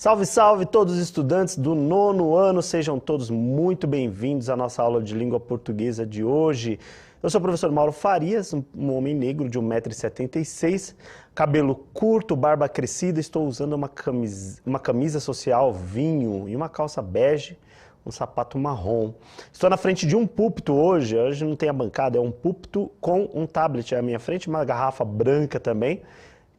Salve, salve todos os estudantes do nono ano, sejam todos muito bem-vindos à nossa aula de língua portuguesa de hoje. Eu sou o professor Mauro Farias, um homem negro de 1,76 m, cabelo curto, barba crescida, estou usando uma camisa social vinho e uma calça bege, um sapato marrom. Estou na frente de um púlpito hoje não tem a bancada, é um púlpito com um tablet à minha frente, uma garrafa branca também,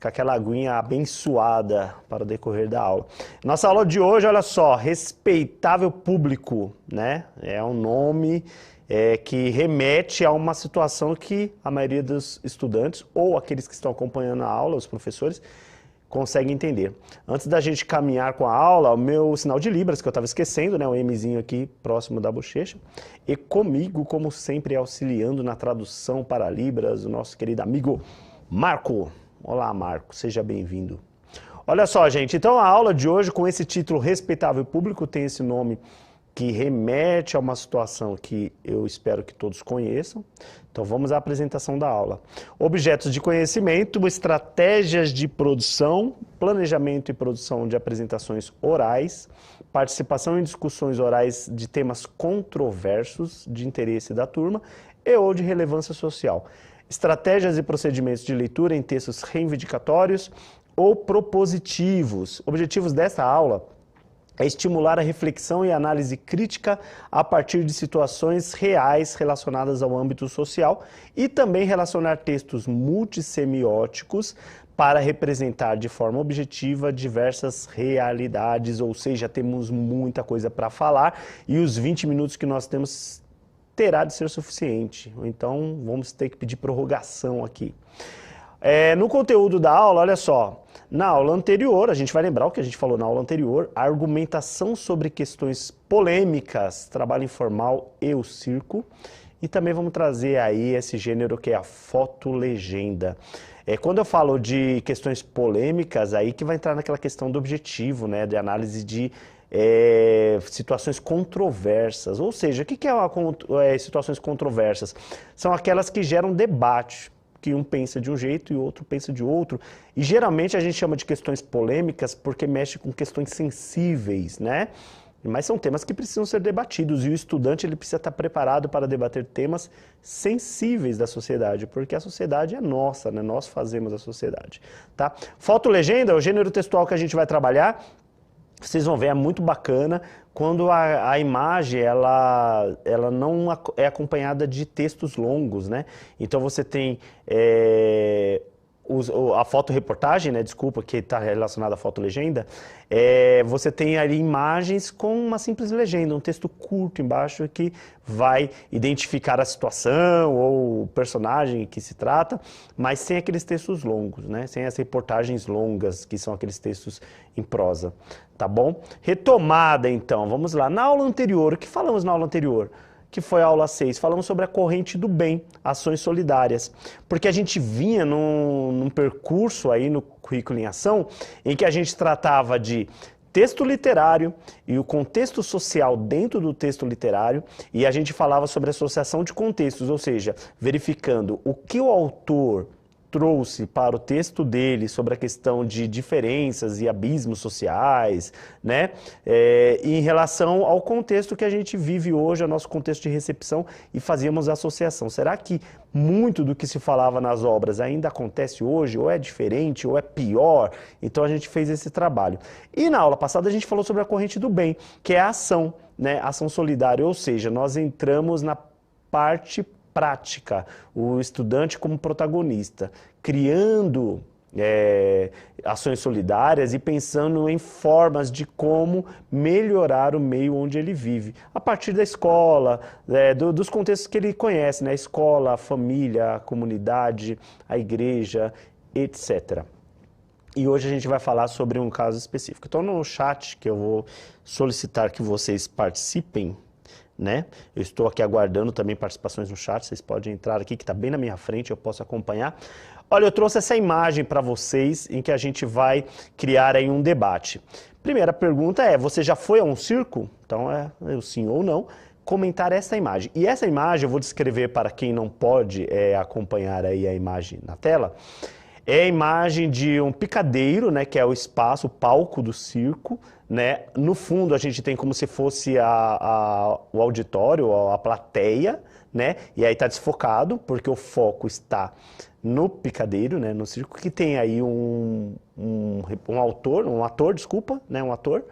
com aquela aguinha abençoada para o decorrer da aula. Nossa aula de hoje, olha só, respeitável público, né? É um nome que remete a uma situação que a maioria dos estudantes ou aqueles que estão acompanhando a aula, os professores, conseguem entender. Antes da gente caminhar com a aula, o meu sinal de Libras, que eu estava esquecendo, né? O Mzinho aqui próximo da bochecha. E comigo, como sempre, auxiliando na tradução para Libras, o nosso querido amigo Marco. Olá, Marco, seja bem-vindo. Olha só, gente, então a aula de hoje com esse título Respeitável Público tem esse nome que remete a uma situação que eu espero que todos conheçam. Então vamos à apresentação da aula. Objetos de conhecimento, estratégias de produção, planejamento e produção de apresentações orais, participação em discussões orais de temas controversos de interesse da turma e ou de relevância social. Estratégias e procedimentos de leitura em textos reivindicatórios ou propositivos. Objetivos desta aula é estimular a reflexão e análise crítica a partir de situações reais relacionadas ao âmbito social e também relacionar textos multissemióticos para representar de forma objetiva diversas realidades, ou seja, temos muita coisa para falar e os 20 minutos que nós temos terá de ser suficiente, então vamos ter que pedir prorrogação aqui. No conteúdo da aula, olha só, na aula anterior, a gente vai lembrar o que a gente falou na aula anterior, a argumentação sobre questões polêmicas, trabalho informal e o circo, e também vamos trazer aí esse gênero que é a fotolegenda. Quando eu falo de questões polêmicas, aí que vai entrar naquela questão do objetivo, né, de análise de situações controversas. Ou seja, o que é situações controversas? São aquelas que geram debate, que um pensa de um jeito e o outro pensa de outro. E geralmente a gente chama de questões polêmicas porque mexe com questões sensíveis, né? Mas são temas que precisam ser debatidos e o estudante ele precisa estar preparado para debater temas sensíveis da sociedade, porque a sociedade é nossa, né? Nós fazemos a sociedade, tá? Fotolegenda é o gênero textual que a gente vai trabalhar. Vocês vão ver, é muito bacana quando a imagem ela não é acompanhada de textos longos, né? Então você tem a fotoreportagem, né? Desculpa, que está relacionada à fotolegenda. Você tem ali imagens com uma simples legenda, um texto curto embaixo que vai identificar a situação ou o personagem que se trata, mas sem aqueles textos longos, né? Sem as reportagens longas, que são aqueles textos em prosa. Tá bom? Retomada, então. Vamos lá. Na aula anterior, o que falamos na aula anterior? Que foi a aula 6. Falamos sobre a corrente do bem, ações solidárias. Porque a gente vinha num percurso aí no Currículo em Ação, em que a gente tratava de texto literário e o contexto social dentro do texto literário, e a gente falava sobre associação de contextos, ou seja, verificando o que o autor trouxe para o texto dele sobre a questão de diferenças e abismos sociais, né? Em relação ao contexto que a gente vive hoje, o nosso contexto de recepção, e fazíamos associação. Será que muito do que se falava nas obras ainda acontece hoje, ou é diferente, ou é pior? Então a gente fez esse trabalho. E na aula passada a gente falou sobre a corrente do bem, que é a ação, né? Ação solidária, ou seja, nós entramos na parte prática, o estudante como protagonista, criando ações solidárias e pensando em formas de como melhorar o meio onde ele vive, a partir da escola, dos contextos que ele conhece, né? A escola, a família, a comunidade, a igreja, etc. E hoje a gente vai falar sobre um caso específico. Então no chat que eu vou solicitar que vocês participem, né? Eu estou aqui aguardando também participações no chat, vocês podem entrar aqui que está bem na minha frente, eu posso acompanhar. Olha, eu trouxe essa imagem para vocês em que a gente vai criar aí um debate. Primeira pergunta é, você já foi a um circo? Então é sim ou não. Comentar essa imagem. E essa imagem eu vou descrever para quem não pode acompanhar aí a imagem na tela. É a imagem de um picadeiro, né, que é o espaço, o palco do circo, né? No fundo a gente tem como se fosse o auditório, a plateia, né? E aí está desfocado, porque o foco está no picadeiro, né, no circo, que tem aí um ator, desculpa, né, um ator,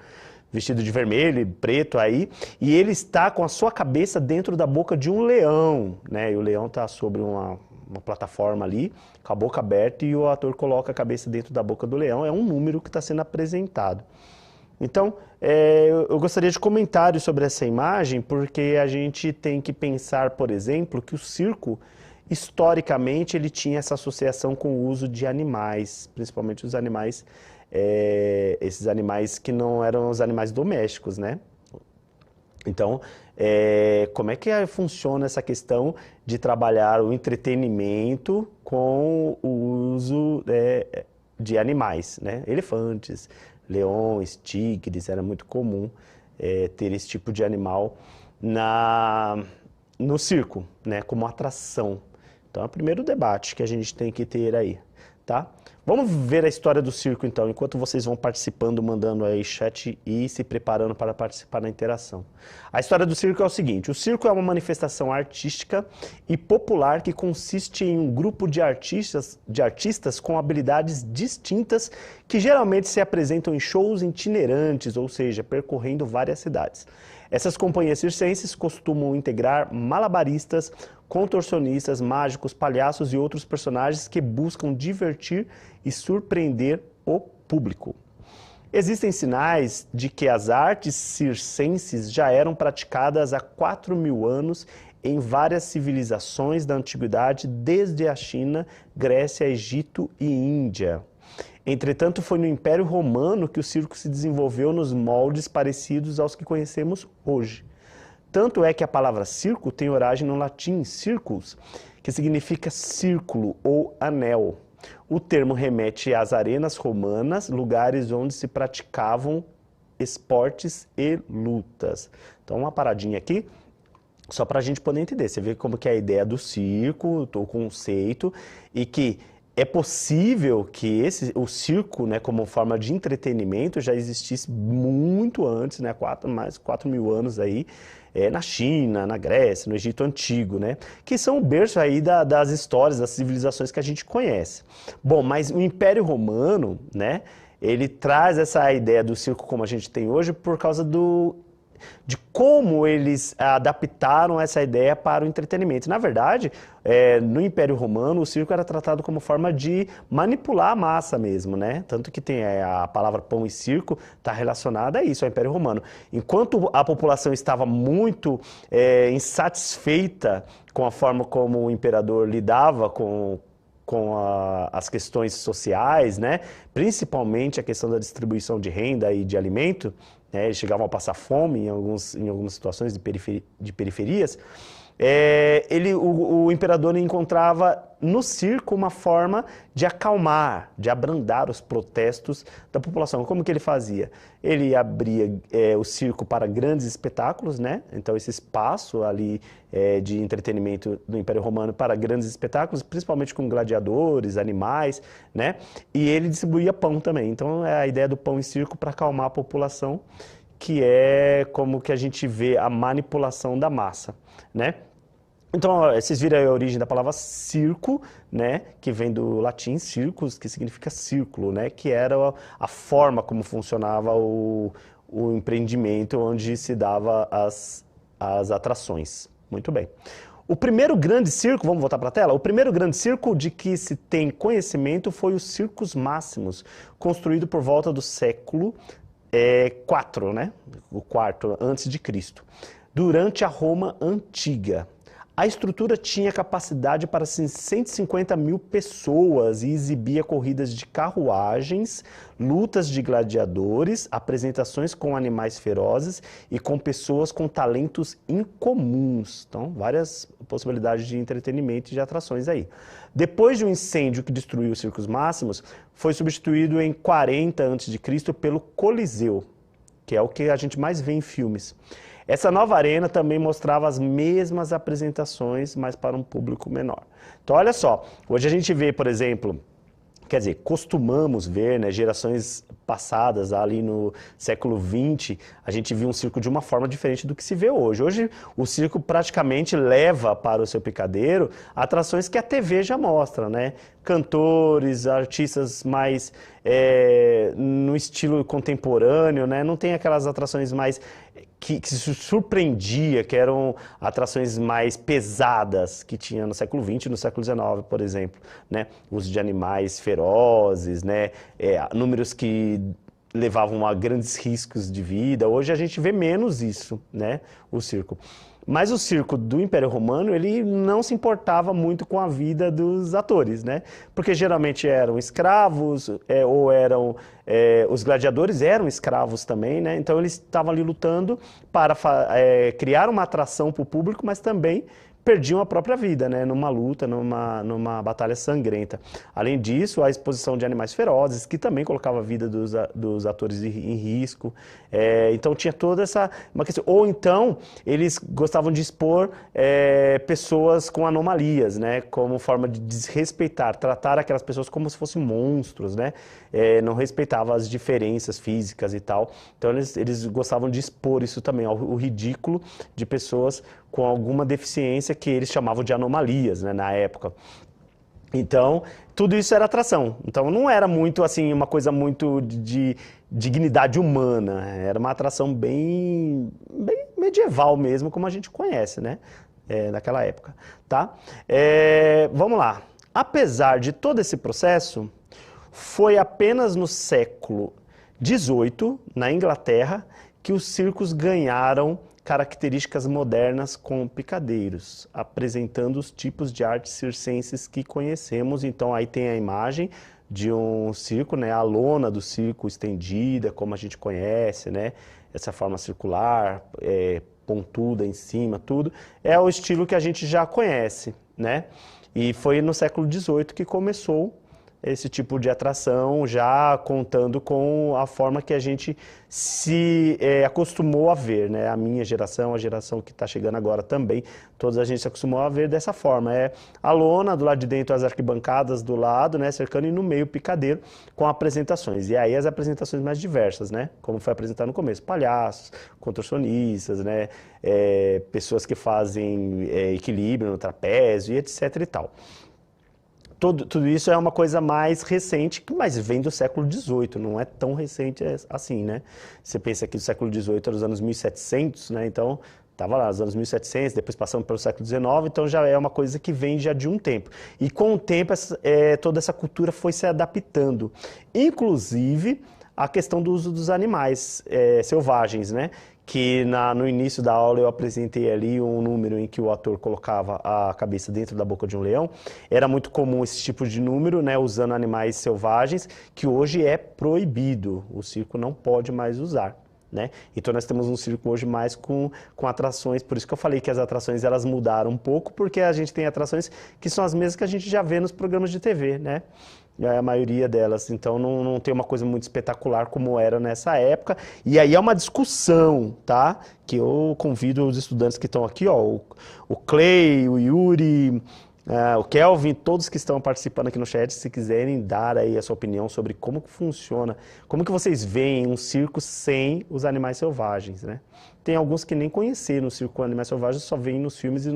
vestido de vermelho e preto aí, e ele está com a sua cabeça dentro da boca de um leão, né? E o leão está sobre uma plataforma ali, com a boca aberta, e o ator coloca a cabeça dentro da boca do leão. É um número que está sendo apresentado. Então, eu gostaria de comentários sobre essa imagem, porque a gente tem que pensar, por exemplo, que o circo, historicamente, ele tinha essa associação com o uso de animais, principalmente os animais, esses animais que não eram os animais domésticos, né? Então, como é que funciona essa questão de trabalhar o entretenimento com o uso de animais, né? Elefantes, leões, tigres, era muito comum ter esse tipo de animal no circo, né? Como atração. Então, é o primeiro debate que a gente tem que ter aí, tá? Vamos ver a história do circo, então, enquanto vocês vão participando, mandando aí chat e se preparando para participar da interação. A história do circo é o seguinte: o circo é uma manifestação artística e popular que consiste em um grupo de artistas com habilidades distintas que geralmente se apresentam em shows itinerantes, ou seja, percorrendo várias cidades. Essas companhias circenses costumam integrar malabaristas, contorcionistas, mágicos, palhaços e outros personagens que buscam divertir e surpreender o público. Existem sinais de que as artes circenses já eram praticadas há 4.000 anos em várias civilizações da antiguidade, desde a China, Grécia, Egito e Índia. Entretanto, foi no Império Romano que o circo se desenvolveu nos moldes parecidos aos que conhecemos hoje. Tanto é que a palavra circo tem origem no latim circus, que significa círculo ou anel. O termo remete às arenas romanas, lugares onde se praticavam esportes e lutas. Então, uma paradinha aqui, só para a gente poder entender. Você vê como que é a ideia do circo, o conceito, e que é possível que o circo, né, como forma de entretenimento, já existisse muito antes, né, mais de 4.000 anos aí, na China, na Grécia, no Egito Antigo, né, que são o berço aí das histórias, das civilizações que a gente conhece. Bom, mas o Império Romano, né, ele traz essa ideia do circo como a gente tem hoje por causa de como eles adaptaram essa ideia para o entretenimento. Na verdade, no Império Romano, o circo era tratado como forma de manipular a massa mesmo, né? Tanto que tem a palavra pão e circo está relacionada a isso, ao Império Romano. Enquanto a população estava muito insatisfeita com a forma como o imperador lidava com as questões sociais, né? Principalmente a questão da distribuição de renda e de alimento, né? Eles chegavam a passar fome em algumas situações de periferias. O imperador encontrava no circo uma forma de acalmar, de abrandar os protestos da população. Como que ele fazia? Ele abria o circo para grandes espetáculos, né? Então esse espaço ali de entretenimento do Império Romano para grandes espetáculos, principalmente com gladiadores, animais, né? E ele distribuía pão também. Então é a ideia do pão e circo para acalmar a população, que é como que a gente vê a manipulação da massa, né? Então, vocês viram a origem da palavra circo, né, que vem do latim circus, que significa círculo, né, que era a forma como funcionava o empreendimento onde se dava as atrações. Muito bem. O primeiro grande circo, vamos voltar para a tela? O primeiro grande circo de que se tem conhecimento foi o Circus Maximus, construído por volta do século IV, né, o quarto antes de Cristo, durante a Roma Antiga. A estrutura tinha capacidade para 150.000 pessoas e exibia corridas de carruagens, lutas de gladiadores, apresentações com animais ferozes e com pessoas com talentos incomuns. Então, várias possibilidades de entretenimento e de atrações aí. Depois de um incêndio que destruiu os Circos Máximos, foi substituído em 40 a.C. pelo Coliseu, que é o que a gente mais vê em filmes. Essa nova arena também mostrava as mesmas apresentações, mas para um público menor. Então, olha só, hoje a gente vê, por exemplo, quer dizer, costumamos ver, né, gerações passadas, ali no século XX, a gente via um circo de uma forma diferente do que se vê hoje. Hoje, o circo praticamente leva para o seu picadeiro atrações que a TV já mostra, né? Cantores, artistas mais no estilo contemporâneo, né? Não tem aquelas atrações mais que se surpreendia, que eram atrações mais pesadas que tinha no século XX e no século XIX, por exemplo, né? Uso de animais ferozes, né? Números que levavam a grandes riscos de vida. Hoje a gente vê menos isso, né? O circo. Mas o circo do Império Romano, ele não se importava muito com a vida dos atores, né? Porque geralmente eram escravos, ou eram... os gladiadores eram escravos também, né? Então eles estavam ali lutando para criar uma atração para o público, mas também perdiam a própria vida, né? Numa luta, numa batalha sangrenta. Além disso, a exposição de animais ferozes, que também colocava a vida dos atores em risco. Então tinha toda uma questão. Ou então, eles gostavam de expor pessoas com anomalias, né? Como forma de desrespeitar, tratar aquelas pessoas como se fossem monstros, né? Não respeitava as diferenças físicas e tal. Então eles gostavam de expor isso também, o ridículo de pessoas com alguma deficiência que eles chamavam de anomalias, né, na época. Então, tudo isso era atração. Então, não era muito, assim, uma coisa muito de dignidade humana. Era uma atração bem medieval mesmo, como a gente conhece, né, naquela época, tá? Vamos lá. Apesar de todo esse processo, foi apenas no século XVIII, na Inglaterra, que os circos ganharam características modernas com picadeiros, apresentando os tipos de artes circenses que conhecemos. Então aí tem a imagem de um circo, né, a lona do circo estendida, como a gente conhece, né, essa forma circular, pontuda em cima, tudo. É o estilo que a gente já conhece, né? E foi no século XVIII que começou esse tipo de atração, já contando com a forma que a gente se acostumou a ver, né? A minha geração, a geração que está chegando agora também, todos a gente se acostumou a ver dessa forma. A lona, do lado de dentro as arquibancadas do lado, né? Cercando, e no meio o picadeiro com apresentações. E aí as apresentações mais diversas, né? Como foi apresentado no começo, palhaços, contorcionistas, né? Pessoas que fazem equilíbrio no trapézio e etc e tal. Tudo isso é uma coisa mais recente, mas vem do século XVIII, não é tão recente assim, né? Você pensa que o século XVIII era os anos 1700, né? Então, estava lá, os anos 1700, depois passamos pelo século XIX, então já é uma coisa que vem já de um tempo. E com o tempo, toda essa cultura foi se adaptando. Inclusive, a questão do uso dos animais selvagens, né? Que no início da aula eu apresentei ali um número em que o ator colocava a cabeça dentro da boca de um leão. Era muito comum esse tipo de número, né, usando animais selvagens, que hoje é proibido, o circo não pode mais usar, né? Então nós temos um circo hoje mais com atrações, por isso que eu falei que as atrações elas mudaram um pouco, porque a gente tem atrações que são as mesmas que a gente já vê nos programas de TV, né? A maioria delas, então não tem uma coisa muito espetacular como era nessa época. E aí é uma discussão, tá? Que eu convido os estudantes que estão aqui, ó, o Clay, o Yuri, o Kelvin, todos que estão participando aqui no chat, se quiserem dar aí a sua opinião sobre como que funciona, como que vocês veem um circo sem os animais selvagens, né? Tem alguns que nem conheceram o circo com animais selvagens, só veem nos filmes e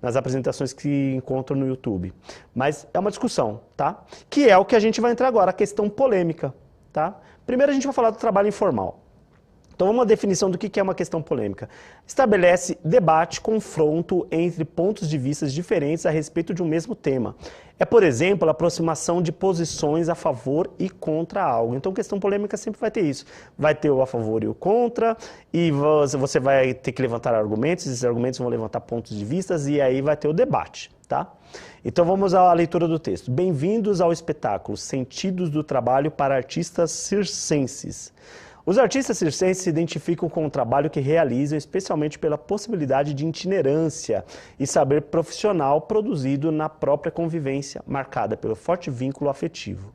nas apresentações que encontram no YouTube. Mas é uma discussão, tá? Que é o que a gente vai entrar agora, a questão polêmica, tá? Primeiro a gente vai falar do trabalho informal. Então, uma definição do que é uma questão polêmica. Estabelece debate, confronto entre pontos de vista diferentes a respeito de um mesmo tema. É, por exemplo, a aproximação de posições a favor e contra algo. Então, questão polêmica sempre vai ter isso. Vai ter o a favor e o contra, e você vai ter que levantar argumentos, esses argumentos vão levantar pontos de vista, e aí vai ter o debate, tá? Então, vamos à leitura do texto. Bem-vindos ao espetáculo Sentidos do Trabalho para Artistas Circenses. Os artistas circenses se identificam com o trabalho que realizam, especialmente pela possibilidade de itinerância e saber profissional produzido na própria convivência, marcada pelo forte vínculo afetivo.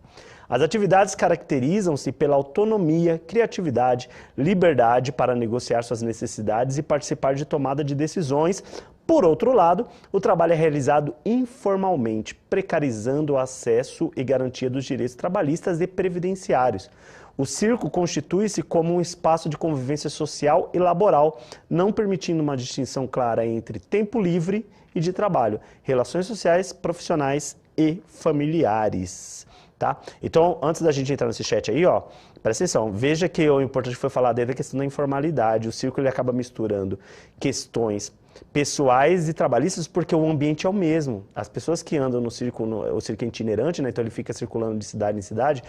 As atividades caracterizam-se pela autonomia, criatividade, liberdade para negociar suas necessidades e participar de tomada de decisões, Por outro lado, o trabalho é realizado informalmente, precarizando o acesso e garantia dos direitos trabalhistas e previdenciários. O circo constitui-se como um espaço de convivência social e laboral, não permitindo uma distinção clara entre tempo livre e de trabalho, relações sociais, profissionais e familiares. Tá? Então, antes da gente entrar nesse chat aí, ó, presta atenção, veja que o importante foi falar dele a questão da informalidade. O circo ele acaba misturando questões pessoais e trabalhistas porque o ambiente é o mesmo. As pessoas que andam no circo, o circo é itinerante, né? Então ele fica circulando de cidade em cidade.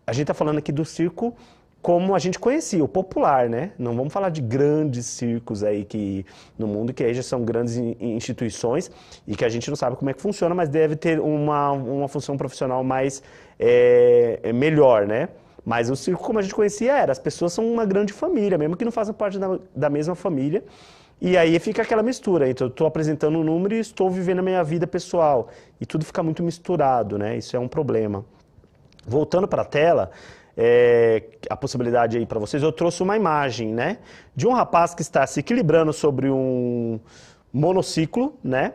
A gente está falando aqui do circo como a gente conhecia, o popular, né? Não vamos falar de grandes circos aí que, no mundo, que aí já são grandes instituições e que a gente não sabe como é que funciona, mas deve ter uma função profissional mais melhor, né? Mas o circo, como a gente conhecia, as pessoas são uma grande família, mesmo que não façam parte da mesma família. E aí fica aquela mistura, então eu estou apresentando um número e estou vivendo a minha vida pessoal. E tudo fica muito misturado, né? Isso é um problema. Voltando para a tela, a possibilidade aí para vocês, eu trouxe uma imagem, né? De um rapaz que está se equilibrando sobre um monociclo, né?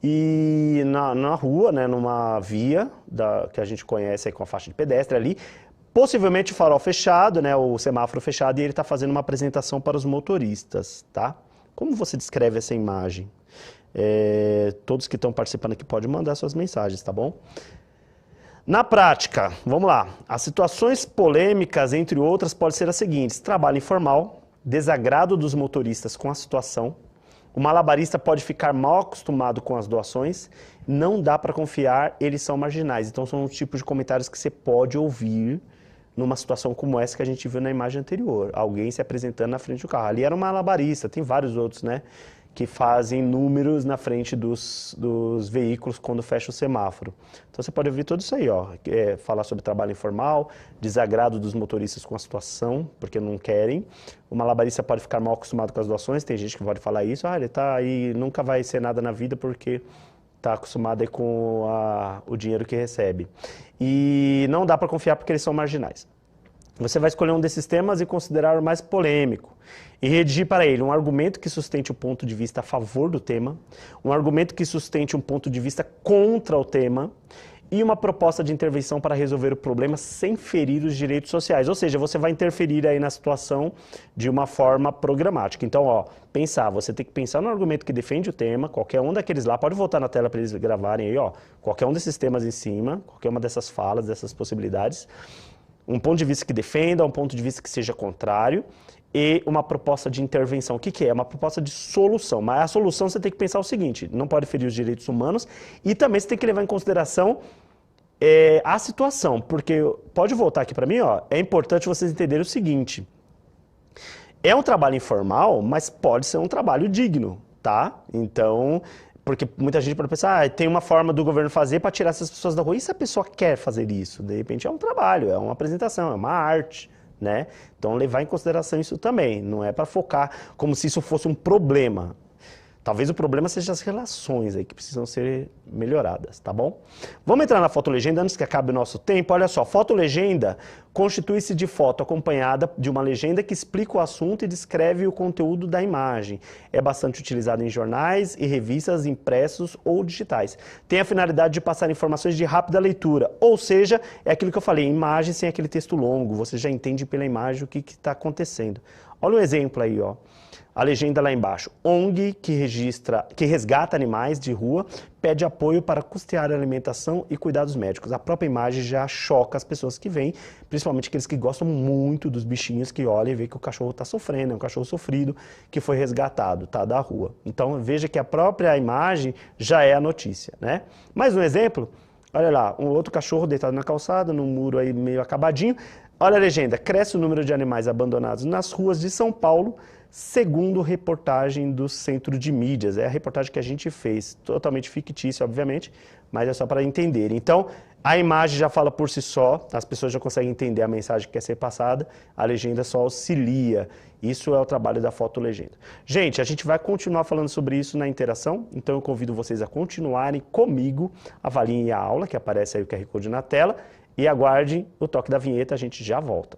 E na rua, né? Numa via que a gente conhece aí com a faixa de pedestre ali. Possivelmente o farol fechado, né? O semáforo fechado, e ele está fazendo uma apresentação para os motoristas, tá? Como você descreve essa imagem? Todos que estão participando aqui podem mandar suas mensagens, tá bom? Na prática, vamos lá. As situações polêmicas, entre outras, podem ser as seguintes: trabalho informal, desagrado dos motoristas com a situação, o malabarista pode ficar mal acostumado com as doações, não dá para confiar, eles são marginais. Então são os tipos de comentários que você pode ouvir numa situação como essa que a gente viu na imagem anterior. Alguém se apresentando na frente do carro. Ali era um malabarista, tem vários outros, né? Que fazem números na frente dos veículos quando fecha o semáforo. Então você pode ouvir tudo isso aí, ó. Falar sobre trabalho informal, desagrado dos motoristas com a situação, porque não querem. O malabarista pode ficar mal acostumado com as doações, tem gente que pode falar isso, ele tá aí, nunca vai ser nada na vida porque está acostumado aí com o dinheiro que recebe. E não dá para confiar porque eles são marginais. Você vai escolher um desses temas e considerar o mais polêmico. E redigir para ele um argumento que sustente o ponto de vista a favor do tema, um argumento que sustente um ponto de vista contra o tema e uma proposta de intervenção para resolver o problema sem ferir os direitos sociais. Ou seja, você vai interferir aí na situação de uma forma programática. Então, ó, você tem que pensar no argumento que defende o tema, qualquer um daqueles lá, pode voltar na tela para eles gravarem aí, ó, qualquer um desses temas em cima, qualquer uma dessas falas, dessas possibilidades. Um ponto de vista que defenda, um ponto de vista que seja contrário e uma proposta de intervenção. O que que é? Uma proposta de solução. Mas a solução você tem que pensar o seguinte: não pode ferir os direitos humanos e também você tem que levar em consideração a situação. Porque, pode voltar aqui para mim, ó, é importante vocês entenderem o seguinte: é um trabalho informal, mas pode ser um trabalho digno, tá? Então, porque muita gente pode pensar, tem uma forma do governo fazer para tirar essas pessoas da rua. E se a pessoa quer fazer isso? De repente é um trabalho, é uma apresentação, é uma arte, né? Então levar em consideração isso também. Não é para focar como se isso fosse um problema. Talvez o problema seja as relações aí que precisam ser melhoradas, tá bom? Vamos entrar na fotolegenda antes que acabe o nosso tempo. Olha só, fotolegenda constitui-se de foto acompanhada de uma legenda que explica o assunto e descreve o conteúdo da imagem. É bastante utilizada em jornais e revistas impressos ou digitais. Tem a finalidade de passar informações de rápida leitura, ou seja, é aquilo que eu falei, imagem sem aquele texto longo, você já entende pela imagem o que está acontecendo. Olha um exemplo aí, ó. A legenda lá embaixo: ONG que resgata animais de rua pede apoio para custear a alimentação e cuidados médicos. A própria imagem já choca as pessoas que vêm, principalmente aqueles que gostam muito dos bichinhos, que olham e veem que o cachorro está sofrendo, é um cachorro sofrido que foi resgatado, tá, da rua. Então veja que a própria imagem já é a notícia, né? Mais um exemplo, olha lá, um outro cachorro deitado na calçada, num muro aí meio acabadinho. Olha a legenda: cresce o número de animais abandonados nas ruas de São Paulo, segundo reportagem do Centro de Mídias. É a reportagem que a gente fez, totalmente fictícia, obviamente, mas é só para entender. Então, a imagem já fala por si só, as pessoas já conseguem entender a mensagem que quer ser passada, a legenda só auxilia. Isso é o trabalho da fotolegenda. Gente, a gente vai continuar falando sobre isso na interação, então eu convido vocês a continuarem comigo, avaliem a aula, que aparece aí o QR Code na tela, e aguardem o toque da vinheta, a gente já volta.